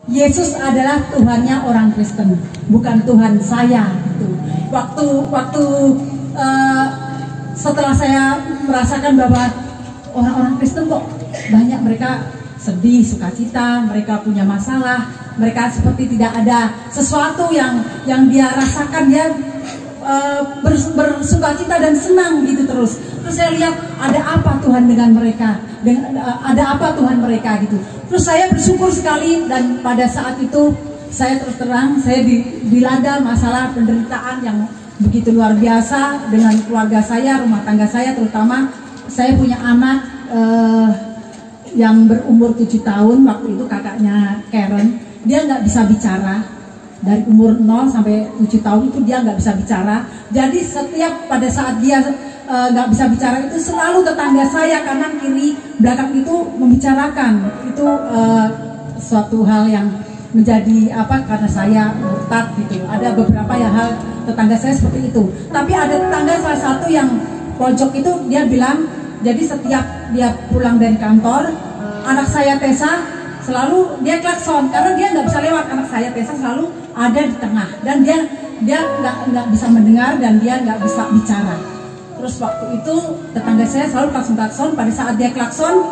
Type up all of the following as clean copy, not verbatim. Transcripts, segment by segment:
Yesus adalah Tuhannya orang Kristen, bukan Tuhan saya. Gitu. Waktu setelah saya merasakan bahwa orang-orang Kristen kok banyak mereka sedih, sukacita, mereka punya masalah, mereka seperti tidak ada sesuatu yang dia rasakan, dia bersukacita dan senang gitu terus. Terus saya lihat ada apa Tuhan dengan mereka, ada apa Tuhan mereka gitu. Terus saya bersyukur sekali, dan pada saat itu saya terus terang saya dilanda masalah penderitaan yang begitu luar biasa dengan keluarga saya, rumah tangga saya terutama. Saya punya anak yang berumur 7 tahun, waktu itu kakaknya Karen, dia nggak bisa bicara. Dari umur 0 sampai 7 tahun itu dia nggak bisa bicara. Jadi setiap pada saat dia nggak bisa bicara itu selalu tetangga saya kanan kiri belakang itu membicarakan. Itu suatu hal yang menjadi apa, karena saya murtad gitu. Ada beberapa hal tetangga saya seperti itu. Tapi ada tetangga salah satu yang pojok itu, dia bilang, jadi setiap dia pulang dari kantor, anak saya Tessa selalu dia klakson karena dia nggak bisa lewat. Anak saya Tessa selalu ada di tengah, dan dia nggak bisa mendengar dan dia nggak bisa bicara. Terus waktu itu tetangga saya selalu klakson. Pada saat dia klakson,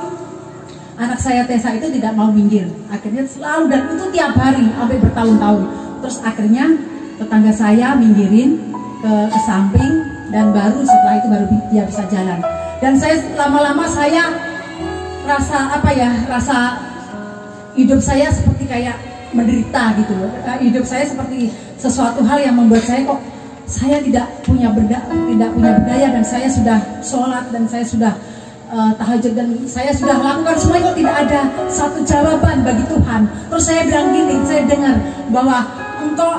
anak saya Tessa itu tidak mau minggir. Akhirnya selalu, dan itu tiap hari sampai bertahun-tahun. Terus akhirnya tetangga saya minggirin ke samping, dan baru setelah itu baru dia bisa jalan. Dan saya lama-lama saya rasa hidup saya seperti kayak menderita gitu. Hidup saya seperti sesuatu hal yang membuat saya kok saya tidak punya berdaya, dan saya sudah sholat dan saya sudah tahajud dan saya sudah lakukan semuanya, kok tidak ada satu jawaban bagi Tuhan. Terus saya bilang gini, saya dengar bahwa engkau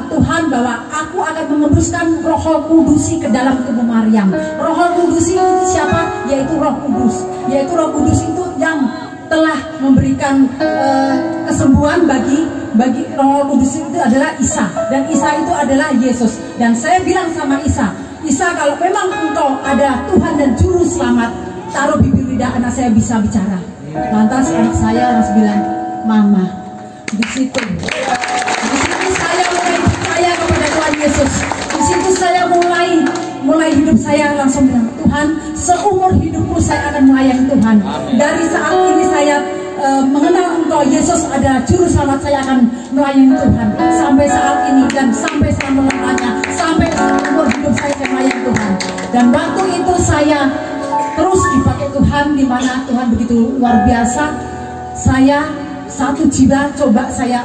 Tuhan, bahwa aku akan mengembuskan Roh Kudusi ke dalam tubuh Maryam. Roh Kudusi itu siapa? Yaitu Roh Kudus. Yaitu Roh Kudus itu yang telah memberikan kesembuhan bagi Roh Kudus itu adalah Isa, dan Isa itu adalah Yesus. Dan saya bilang sama Isa, kalau memang engkau ada Tuhan dan Juru Selamat, taruh bibir lidah anak saya bisa bicara. Lantas anak saya langsung bilang, Mama. Di situ saya mulai percaya kepada Tuhan Yesus. Di situ saya mulai hidup saya langsung bilang, Tuhan, seumur hidupku saya akan melayani Tuhan. Dari saat ini saya mengenal Engkau Yesus adalah Juru Selamat, saya akan melayani Tuhan sampai saat ini dan sampai selama-lamanya, sampai seumur hidup saya melayani Tuhan. Dan waktu itu saya terus dipakai Tuhan, di mana Tuhan begitu luar biasa. Saya satu jiwa saya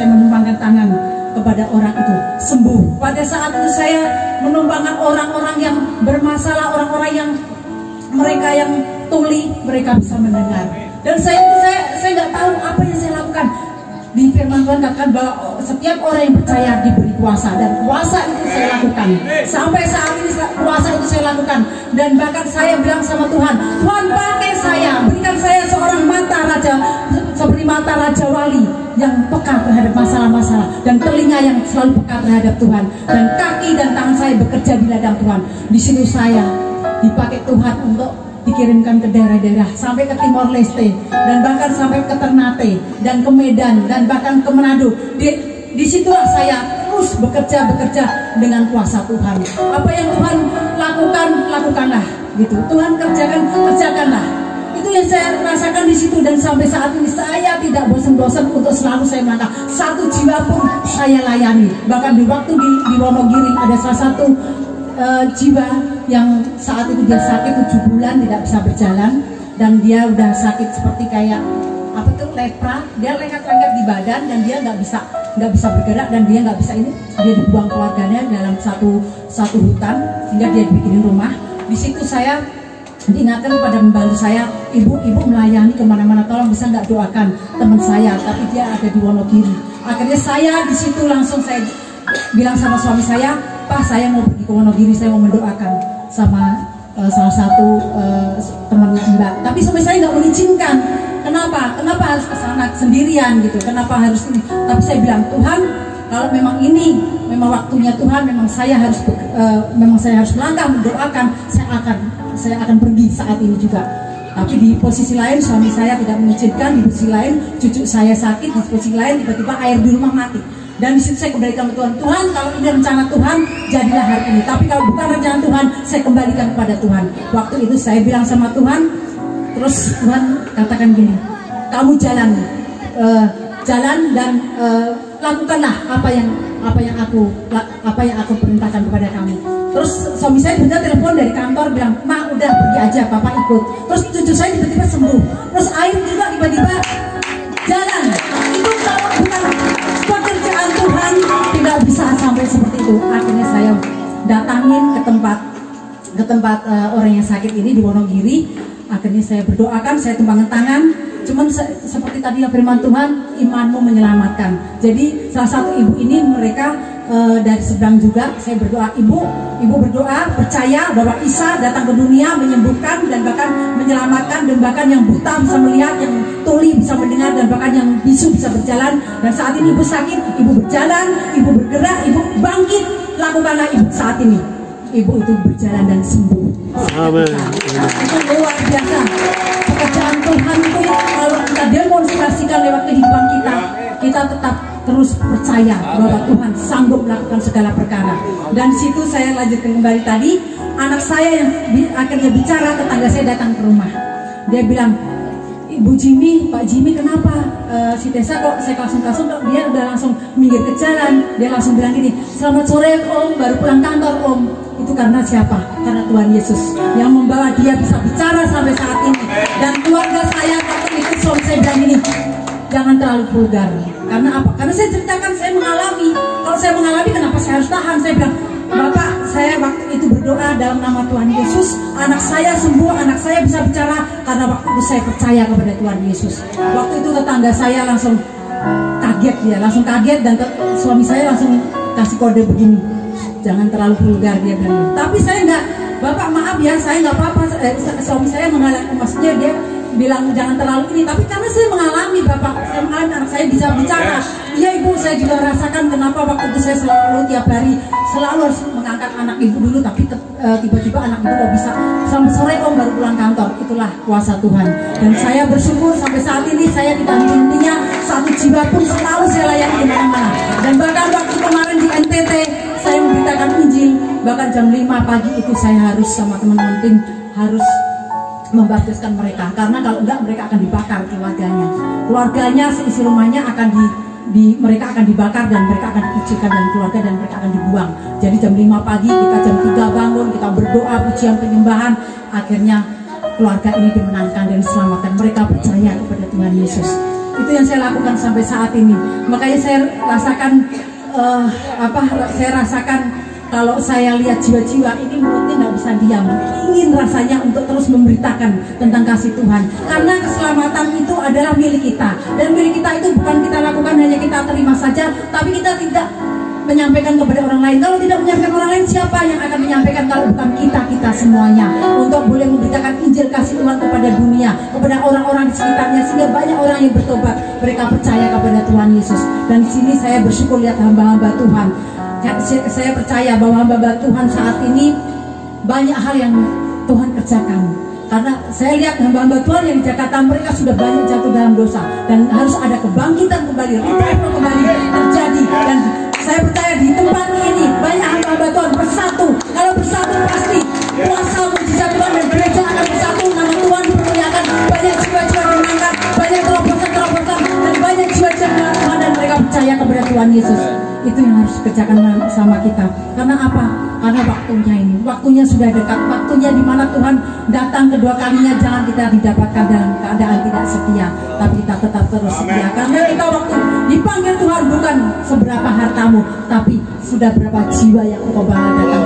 menumpangkan tangan kepada orang itu sembuh. Pada saat itu saya menumpangkan orang-orang yang bermasalah, orang-orang yang mereka yang tuli, mereka bisa mendengar. Dan saya nggak tahu apa yang saya lakukan. Di firman Tuhan katakan bahwa setiap orang yang percaya diberi kuasa, dan kuasa itu saya lakukan. Sampai saat ini kuasa itu saya lakukan, dan bahkan saya bilang sama Tuhan, Tuhan pakai saya, berikan saya seorang mata raja, seperti mata Raja Wali yang peka terhadap masalah-masalah, dan telinga yang selalu peka terhadap Tuhan, dan kaki dan tangan saya bekerja di ladang Tuhan. Di situ saya dipakai Tuhan untuk dikirimkan ke daerah-daerah, sampai ke Timor Leste, dan bahkan sampai ke Ternate dan ke Medan, dan bahkan ke Manado. Disitulah saya terus bekerja dengan kuasa Tuhan. Apa yang Tuhan lakukanlah gitu. Tuhan kerjakanlah. Itu yang saya rasakan di situ, dan sampai saat ini saya tidak bosan-bosan untuk selalu saya melangkah. Satu jiwa pun saya layani. Bahkan di waktu di Wonogiri ada salah satu jiwa yang saat itu dia sakit 7 bulan tidak bisa berjalan, dan dia udah sakit seperti kayak lepra. Dia lengket-lengket di badan, dan dia nggak bisa bergerak, dan dia nggak bisa dia dibuang keluarganya dalam satu hutan, sehingga dia dibikinin rumah. Di situ saya diingatkan kepada membantu saya, ibu melayani kemana-mana, tolong bisa nggak doakan teman saya, tapi dia ada di Wonogiri. Akhirnya saya di situ langsung saya bilang sama suami saya, Pak, saya mau pergi ke Wonogiri, saya mau mendoakan sama salah satu teman Mbak. Tapi suami saya nggak mengizinkan. Kenapa harus ke sana sendirian gitu? Kenapa harus ini? Tapi saya bilang, Tuhan, kalau memang ini memang waktunya Tuhan, memang saya harus melangkah mendoakan, saya akan pergi saat ini juga. Tapi di posisi lain suami saya tidak mengizinkan, di posisi lain cucu saya sakit, di posisi lain tiba-tiba air di rumah mati. Dan di situ saya kembalikan ke Tuhan. Tuhan, kalau ini rencana Tuhan, jadilah hari ini. Tapi kalau bukan rencana Tuhan, saya kembalikan kepada Tuhan. Waktu itu saya bilang sama Tuhan, terus Tuhan katakan gini, kamu jalan dan lakukanlah apa yang aku perintahkan kepada kamu. Terus suami saya tiba-tiba telepon dari kantor bilang, "Ma, udah pergi aja, papa ikut." Terus cucu saya tiba-tiba sembuh. Terus air juga tiba-tiba jalan. Itu kalau bukan pekerjaan Tuhan tidak bisa sampai seperti itu. Akhirnya saya datangin ke tempat orang yang sakit ini di Wonogiri. Akhirnya saya berdoakan, saya tumpangkan tangan. Cuman seperti tadi firman Tuhan, imanmu menyelamatkan. Jadi salah satu ibu ini mereka dari seberang juga, saya berdoa, ibu berdoa percaya bahwa Isa datang ke dunia menyembuhkan dan bahkan menyelamatkan, dan bahkan yang buta bisa melihat, yang tuli bisa mendengar, dan bahkan yang bisu bisa berjalan. Dan saat ini ibu sakit, ibu berjalan, ibu bergerak, ibu bangkit. Lakukanlah ibu saat ini. Ibu itu berjalan dan sembuh. Amin. Itu luar biasa. Pekerjaan Tuhan itu kalau kita demonstrasikan lewat kehidupan kita tetap terus percaya bahwa Tuhan sanggup melakukan segala perkara. Dan situ saya lanjutkan kembali tadi, anak saya yang akhirnya bicara, tetangga saya datang ke rumah. Dia bilang, "Ibu Jimmy, Pak Jimmy, kenapa si Tessa kok saya langsung dia udah langsung minggir ke jalan." Dia langsung bilang gini, "Selamat sore Om, baru pulang kantor Om." Itu karena siapa? Karena Tuhan Yesus yang membawa dia bisa bicara sampai saat ini. Dan keluarga saya waktu itu suami saya bilang ini, jangan terlalu vulgar. Karena apa? Karena saya ceritakan saya mengalami. Kalau saya mengalami, kenapa saya harus tahan? Saya bilang, Bapak, saya waktu itu berdoa dalam nama Tuhan Yesus, anak saya sembuh, anak saya bisa bicara karena waktu itu saya percaya kepada Tuhan Yesus. Waktu itu tetangga saya langsung kaget dan suami saya langsung kasih kode begini, jangan terlalu vulgar, dia bilang. Tapi saya enggak, Bapak maaf ya, saya nggak apa-apa. Suami saya mengalami, maksudnya dia bilang jangan terlalu ini, tapi karena saya mengalami, Bapak, saya mengalami, anak saya bisa bicara. Iya Ibu, saya juga rasakan kenapa waktu itu saya selalu tiap hari selalu harus mengangkat anak Ibu dulu, tapi tiba-tiba anak Ibu udah bisa selamat sore Om, baru pulang kantor. Itulah kuasa Tuhan. Dan saya bersyukur sampai saat ini saya tidak henti-hentinya, satu jiwa pun selalu saya layani di mana-mana. Dan bahkan waktu kemarin di NTT saya memberitakan Injil, bahkan jam 5 pagi itu saya harus sama teman-teman tim harus membaptiskan mereka, karena kalau enggak mereka akan dibakar, keluarganya seisi rumahnya akan mereka akan dibakar dan mereka akan dikucilkan dari keluarga dan mereka akan dibuang. Jadi jam 5 pagi kita jam 3 bangun, kita berdoa pujian penyembahan, akhirnya keluarga ini dimenangkan dan diselamatkan. Mereka percaya kepada Tuhan Yesus. Itu yang saya lakukan sampai saat ini. Makanya saya rasakan kalau saya lihat jiwa-jiwa ini mulutnya nggak bisa diam, ingin rasanya untuk terus memberitakan tentang kasih Tuhan. Karena keselamatan itu adalah milik kita, dan milik kita itu bukan kita lakukan hanya kita terima saja, tapi kita tidak menyampaikan kepada orang lain. Kalau tidak menyampaikan orang lain, siapa yang akan menyampaikan kalau bukan kita semuanya, untuk boleh memberitakan Injil kasih Tuhan kepada dunia, kepada orang-orang di sekitarnya, sehingga banyak orang yang bertobat, mereka percaya kepada Tuhan Yesus. Dan di sini saya bersyukur lihat hamba-hamba Tuhan. Saya percaya bahwa hamba Tuhan saat ini banyak hal yang Tuhan kerjakan. Karena saya lihat hamba-hamba Tuhan yang di Jakarta, mereka sudah banyak jatuh dalam dosa, dan harus ada kebangkitan kembali, revival kembali terjadi. Dan saya percaya di tempat ini banyak hamba-hamba Tuhan bersatu. Kalau bersatu pasti kuasa mujizat Tuhan dan gereja akan bersatu. Nama Tuhan dipermuliakan, banyak jiwa-jiwa dimenangkan, banyak terobosan dan banyak jiwa-jiwa Tuhan, dan mereka percaya kepada Tuhan Yesus. Itu yang harus dikerjakan sama kita. Karena apa? Karena waktunya ini, waktunya sudah dekat, waktunya dimana Tuhan datang kedua kalinya. Jangan kita didapatkan dalam keadaan tidak setia, tapi kita tetap terus setia. Karena kita waktu dipanggil Tuhan bukan seberapa hartamu, tapi sudah berapa jiwa yang engkau bawa datang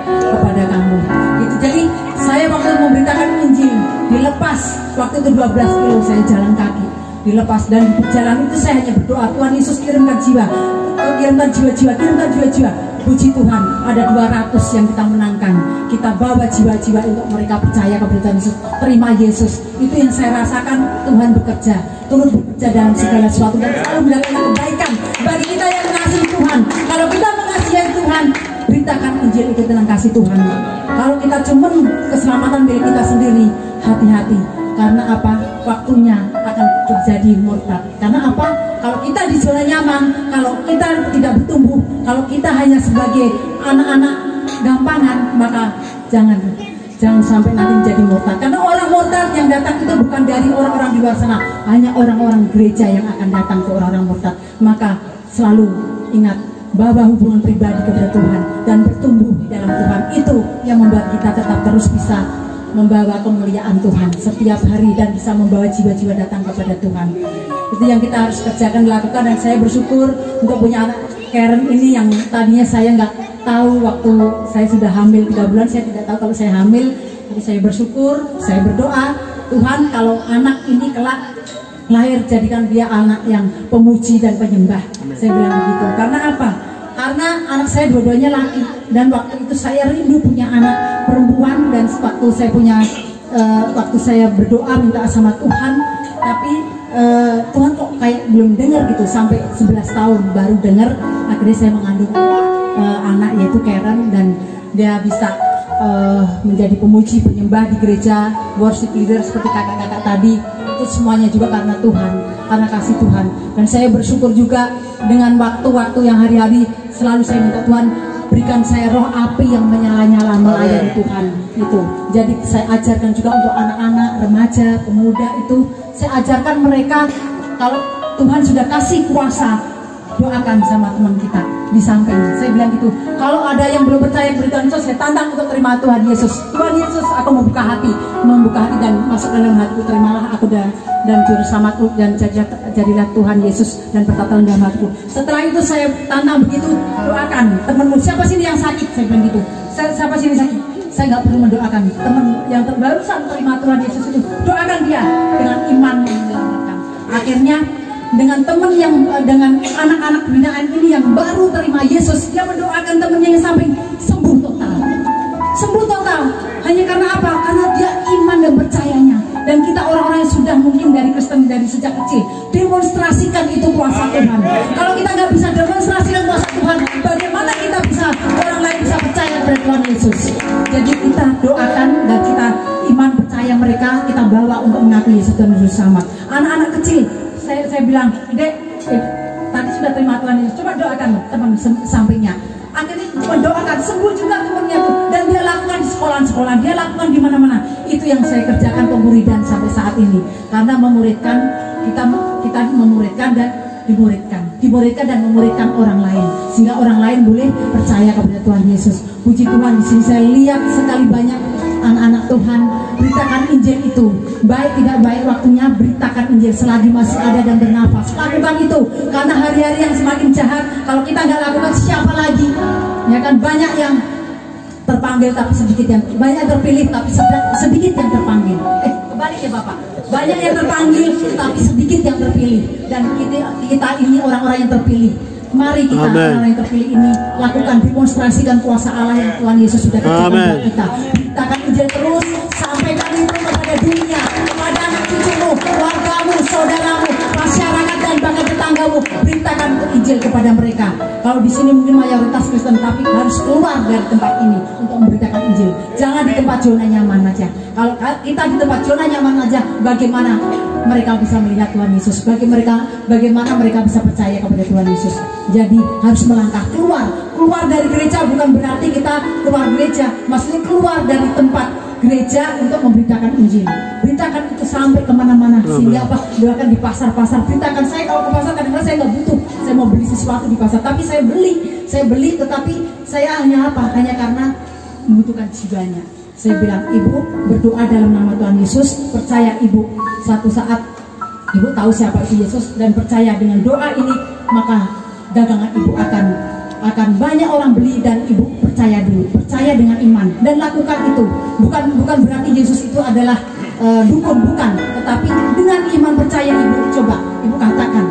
kepada kamu. Itu jadi saya waktu memberitakan Injil dilepas, waktu itu 12 kilo saya jalan kaki dilepas, dan di jalan itu saya hanya berdoa, Tuhan Yesus kirimkan jiwa, kirimkan jiwa-jiwa. Puji Tuhan, ada 200 yang kita menangkan. Kita bawa jiwa-jiwa untuk mereka percaya kepada Tuhan Yesus, terima Yesus. Itu yang saya rasakan, Tuhan bekerja, turut bekerja dalam segala sesuatu, dan selalu melakukan kebaikan bagi kita yang mengasihi Tuhan. Kalau kita mengasihi Tuhan, beritakan Injil itu tentang kasih Tuhan. Kalau kita cuma keselamatan milik kita sendiri, hati-hati. Karena apa? Waktunya akan terjadi murtad. Karena apa? Kalau kita di zona nyaman, kalau kita tidak bertumbuh, kalau kita hanya sebagai anak-anak gampangan, maka jangan sampai nanti menjadi murtad. Karena orang murtad yang datang itu bukan dari orang-orang di luar sana, hanya orang-orang gereja yang akan datang ke orang-orang murtad. Maka selalu ingat bahwa hubungan pribadi kepada Tuhan dan bertumbuh di dalam Tuhan itu yang membuat kita tetap terus bisa membawa kemuliaan Tuhan setiap hari dan bisa membawa jiwa-jiwa datang kepada Tuhan. Itu yang kita harus kerjakan, lakukan. Dan saya bersyukur untuk punya anak Karen ini yang tadinya saya nggak tahu waktu saya sudah hamil 3 bulan, saya tidak tahu kalau saya hamil. Tapi saya bersyukur, saya berdoa, Tuhan kalau anak ini kelak lahir jadikan dia anak yang pemuji dan penyembah. Saya bilang begitu. Karena apa? Karena anak saya dua-duanya laki, dan waktu itu saya rindu punya anak perempuan. Dan waktu saya punya waktu saya berdoa minta sama Tuhan, tapi Tuhan kok kayak belum dengar gitu, sampai 11 tahun baru dengar. Akhirnya saya mengandung anak yaitu Karen, dan dia bisa menjadi pemuji penyembah di gereja, worship leader seperti kakak-kakak tadi. Itu semuanya juga karena Tuhan, karena kasih Tuhan. Dan saya bersyukur juga dengan waktu-waktu yang hari-hari selalu saya minta Tuhan berikan saya roh api yang menyala-nyala melayani Tuhan itu. Jadi saya ajarkan juga untuk anak-anak, remaja, pemuda itu, saya ajarkan mereka kalau Tuhan sudah kasih kuasa, doakan sama teman kita di samping. Saya bilang gitu, kalau ada yang belum percaya kepada Tuhan Yesus, saya tantang untuk terima Tuhan Yesus. Tuhan Yesus, aku membuka hati dan masuk dalam hatiku, terimalah aku dan juru selamatku, dan jadilah Tuhan Yesus dan bertatalah dalam hatiku. Setelah itu saya tantang begitu, doakan temanmu, siapa sini yang sakit, saya bilang gitu, siapa sini sakit, saya nggak perlu mendoakan teman yang barusan terima Tuhan Yesus itu, doakan dia dengan iman yang menyelamatkan. Akhirnya dengan teman yang dengan anak-anak binaan ini yang baru terima Yesus, dia mendoakan temannya yang samping sembuh total. Hanya karena apa? Karena dia iman dan percayanya. Dan kita orang-orang yang sudah mungkin dari Kristen dari sejak kecil, demonstrasikan itu kuasa Tuhan. Kalau kita nggak bisa demonstrasikan kuasa Tuhan, bagaimana kita bisa orang lain bisa percaya pada Tuhan Yesus? Jadi kita doakan dan kita iman percaya mereka, kita bawa untuk mengakui Yesus dan Juru Selamat. Anak-anak kecil, saya bilang, Dek, tadi sudah terima Tuhan Yesus, coba doakan teman sampingnya. Akhirnya mendoakan, sembuh juga temannya tuh, dan dia lakukan di sekolah-sekolah, dia lakukan di mana-mana. Itu yang saya kerjakan pemuridan sampai saat ini. Karena memuridkan, kita memuridkan dan dimuridkan dan memuridkan orang lain, sehingga orang lain boleh percaya kepada Tuhan Yesus. Puji Tuhan, di sini saya lihat sekali banyak anak-anak Tuhan. Beritakan Injil itu, baik tidak baik waktunya, beritakan Injil selagi masih ada dan bernafas. Lakukan itu, karena hari-hari yang semakin jahat, kalau kita nggak lakukan siapa lagi? Ya kan, banyak yang terpanggil tapi sedikit yang, banyak terpilih tapi sedikit yang terpanggil. Kebalik ya Bapak, banyak yang terpanggil tapi sedikit yang terpilih. Dan kita ini orang-orang yang terpilih. Mari kita orang yang terpilih ini lakukan, demonstrasikan kuasa Allah yang Tuhan Yesus sudah kerjakan buat kita. Beritakan Injil terus, sampaikan itu kepada dunia, kepada anak cucumu, keluargamu, saudaramu, masyarakat dan bahkan tetanggamu. Beritakan Injil kepada mereka. Kalau di sini mungkin mayoritas Kristen, tapi harus keluar dari tempat ini untuk memberitakan Injil. Jangan di tempat zona nyaman aja. Kalau kita di tempat zona nyaman aja, bagaimana mereka bisa melihat Tuhan Yesus? Bagaimana mereka bisa percaya kepada Tuhan Yesus? Jadi harus melangkah keluar dari gereja. Bukan berarti kita keluar gereja, maksudnya keluar dari tempat gereja untuk memberitakan Injil. Beritakan itu sampai kemana-mana. Sehingga apa? Doakan di pasar-pasar. Beritakan. Saya kalau ke pasar kadang-kadang saya nggak butuh, saya mau beli sesuatu di pasar, tapi saya beli, tetapi saya hanya apa? Hanya karena membutuhkan jiwanya. Saya bilang, Ibu berdoa dalam nama Tuhan Yesus, percaya Ibu suatu saat Ibu tahu siapa itu Yesus, dan percaya dengan doa ini, maka dagangan Ibu akan banyak orang beli, dan Ibu percaya dulu, percaya dengan iman dan lakukan itu. Bukan berarti Yesus itu adalah dukun, bukan, tetapi dengan iman percaya Ibu katakan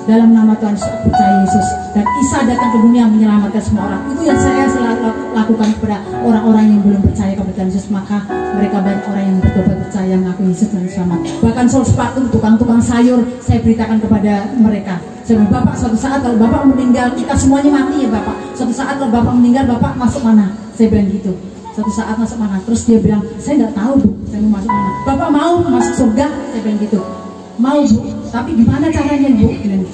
dalam nama Tuhan Yesus, aku percaya Yesus, dan Isa datang ke dunia menyelamatkan semua orang. Itu yang saya selalu lakukan kepada orang-orang yang belum percaya kepada Tuhan Yesus. Maka mereka banyak orang yang bertobat percaya mengaku Yesus dan selamat. Bahkan sol sepatu, tukang-tukang sayur, saya beritakan kepada mereka. Saya bilang, Bapak suatu saat kalau Bapak meninggal, kita semuanya mati ya Bapak. Suatu saat kalau Bapak meninggal, Bapak masuk mana? Saya bilang gitu. Suatu saat masuk mana? Terus dia bilang, saya nggak tahu Bu, saya mau masuk mana. Bapak mau masuk surga? Saya bilang gitu. Mau Bu, tapi gimana caranya Bu?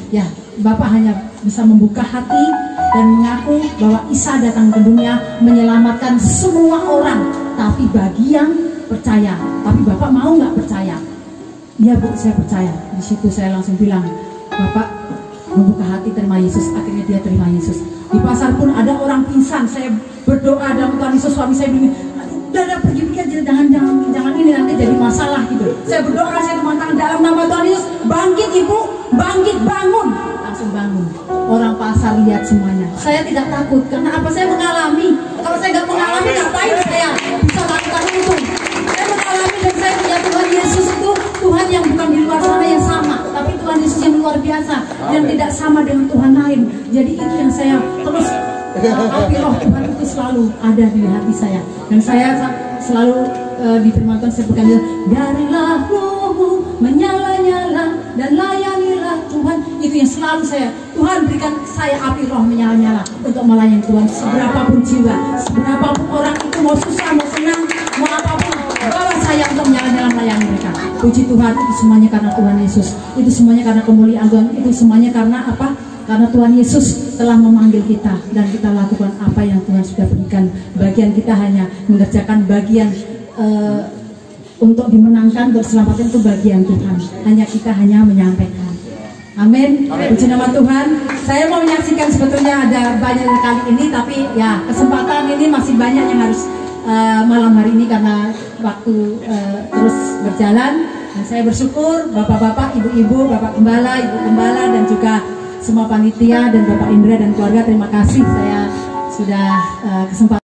Ya, Bapak hanya bisa membuka hati dan mengaku bahwa Isa datang ke dunia menyelamatkan semua orang, tapi bagi yang percaya. Tapi Bapak mau nggak percaya? Iya Bu, saya percaya. Di situ saya langsung bilang, Bapak membuka hati terima Yesus. Akhirnya dia terima Yesus. Di pasar pun ada orang pingsan, saya berdoa dalam Tuhan Yesus. Suami saya bilang, udah pergi aja, jangan ini nanti jadi masalah gitu. Saya berdoa, saya teman tangan dalam nama Tuhan Yesus, bangkit Ibu, bangkit, bangun. Langsung bangun. Orang pasar lihat semuanya. Saya tidak takut karena apa? Saya mengalami. Kalau saya nggak mengalami, ngapain saya bisa lakukan itu? Saya mengalami dan saya melihat Tuhan Yesus itu Tuhan yang bukan di luar sana yang sama, tapi Tuhan Yesus yang luar biasa, yang tidak sama dengan Tuhan lain. Jadi itu yang saya terus api roh Tuhan itu selalu ada di hati saya, dan saya selalu di firman Tuhan saya berkata, biarlah rohmu menyala-nyala dan layanilah Tuhan. Itu yang selalu Tuhan berikan saya api roh menyala-nyala untuk melayani Tuhan. Seberapapun jiwa, seberapapun orang itu mau susah, mau senang, mau apapun, bawa saya untuk menyala-nyala melayani mereka. Puji Tuhan, itu semuanya karena Tuhan Yesus. Itu semuanya karena kemuliaan Tuhan. Itu semuanya karena apa? Karena Tuhan Yesus telah memanggil kita dan kita lakukan apa yang Tuhan sudah berikan. Bagian kita hanya mengerjakan bagian untuk dimenangkan, berselamatkan itu bagian Tuhan. Kita hanya menyampaikan. Amin. Puji nama Tuhan. Saya mau menyaksikan, sebetulnya ada banyak kali ini, tapi ya kesempatan ini masih banyak yang harus malam hari ini karena waktu terus berjalan. Dan saya bersyukur bapak-bapak, ibu-ibu, bapak gembala, ibu gembala, dan juga semua panitia dan Bapak Indra dan keluarga, terima kasih saya sudah kesempatan.